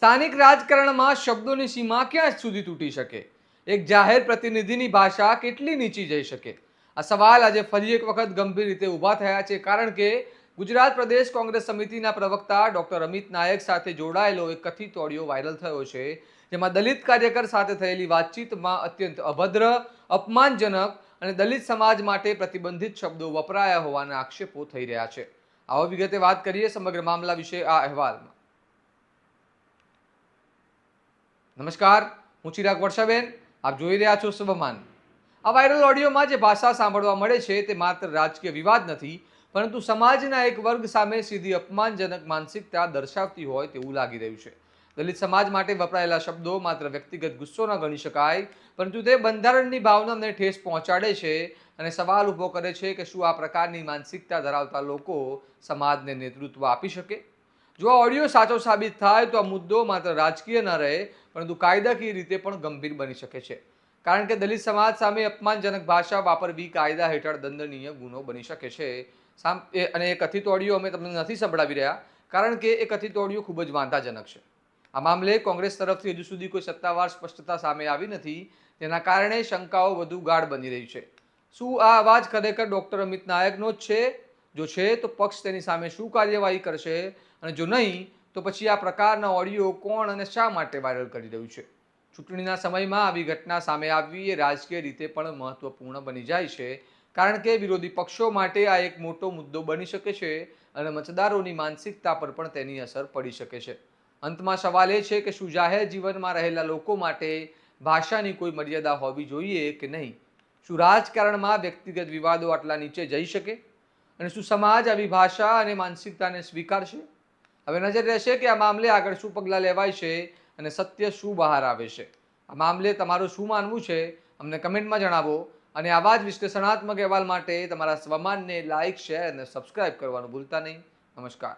સ્થાનિક રાજકારણમાં શબ્દોની સીમા ક્યાં સુધી તૂટી શકે? એક જાહેર પ્રતિનિધિની ભાષા કેટલી નીચી જઈ શકે? આ સવાલ આજે ફરી એક વખત ગંભીર રીતે ઊભા થયા છે, કારણ કે ગુજરાત પ્રદેશ કોંગ્રેસ સમિતિના પ્રવક્તા ડોક્ટર અમિત નાયક સાથે જોડાયેલો એક કથિત ઓડિયો વાયરલ થયો છે, જેમાં દલિત કાર્યકર સાથે થયેલી વાતચીતમાં અત્યંત અભદ્ર, અપમાનજનક અને દલિત સમાજ માટે પ્રતિબંધિત શબ્દો વપરાયા હોવાના આક્ષેપો થઈ રહ્યા છે. આવો વિગતે વાત કરીએ સમગ્ર મામલા વિશે આ અહેવાલમાં. નમસ્કાર, હું ચિરાગ વર્ષાબેન, આપ જોઈ રહ્યા છો સ્વમાન. આ વાયરલ ઓડિયોમાં જે ભાષા સાંભળવા મળે છે તે માત્ર રાજકીય વિવાદ નથી, પરંતુ સમાજના એક વર્ગ સામે સીધી અપમાનજનક માનસિકતા દર્શાવતી હોય તેવું લાગી રહ્યું છે. દલિત સમાજ માટે વપરાયેલા શબ્દો માત્ર વ્યક્તિગત ગુસ્સો ન ગણી શકાય, પરંતુ તે બંધારણની ભાવનાને ઠેસ પહોંચાડે છે અને સવાલ ઊભો કરે છે કે શું આ પ્રકારની માનસિકતા ધરાવતા લોકો સમાજને નેતૃત્વ આપી શકે? જો આ ઓડિયો સાચો સાબિત થાય તો આ મુદ્દો માત્ર રાજકીય ન રહે, પરંતુ કાયદાકીય રીતે પણ ગંભીર બની શકે છે, કારણ કે દલિત સમાજ સામે અપમાનજનક ભાષા વાપરવી કાયદા હેઠળ દંડનીય ગુનો બની શકે છે. અને એ કથિત ઓડિયો અમે તમને નથી સંભળાવી રહ્યા, કારણ કે એ કથિત ઓડિયો ખૂબ જ વાંધાજનક છે. આ મામલે કોંગ્રેસ તરફથી હજુ સુધી કોઈ સત્તાવાર સ્પષ્ટતા સામે આવી નથી, તેના કારણે શંકાઓ વધુ ગાઢ બની રહી છે. શું આ અવાજ ખરેખર ડોક્ટર અમિત નાયકનો જ છે? જો છે તો પક્ષ તેની સામે શું કાર્યવાહી કરશે, અને જો નહીં તો પછી આ પ્રકારના ઓડિયો કોણ અને શા માટે વાયરલ કરી રહ્યું છે? ચૂંટણીના સમયમાં આવી ઘટના સામે આવવી એ રાજકીય રીતે પણ મહત્વપૂર્ણ બની જાય છે, કારણ કે વિરોધી પક્ષો માટે આ એક મોટો મુદ્દો બની શકે છે અને મતદારોની માનસિકતા પર પણ તેની અસર પડી શકે છે. અંતમાં સવાલ એ છે કે શું જાહેર જીવનમાં રહેલા લોકો માટે ભાષાની કોઈ મર્યાદા હોવી જોઈએ કે નહીં? શું રાજકારણમાં વ્યક્તિગત વિવાદો આટલા નીચે જઈ શકે? અને શું સમાજ આવી ભાષા અને માનસિકતાને સ્વીકારશે? હવે નજર રહેશે કે આ મામલે આગળ શું પગલાં લેવાય છે અને સત્ય શું બહાર આવે છે. આ મામલે તમારું શું માનવું છે અમને કમેન્ટમાં જણાવો, અને આવા જ વિશ્લેષણાત્મક અહેવાલ માટે તમારા સ્વમાનને લાઇક, શેર અને સબસ્ક્રાઇબ કરવાનું ભૂલતા નહીં. નમસ્કાર.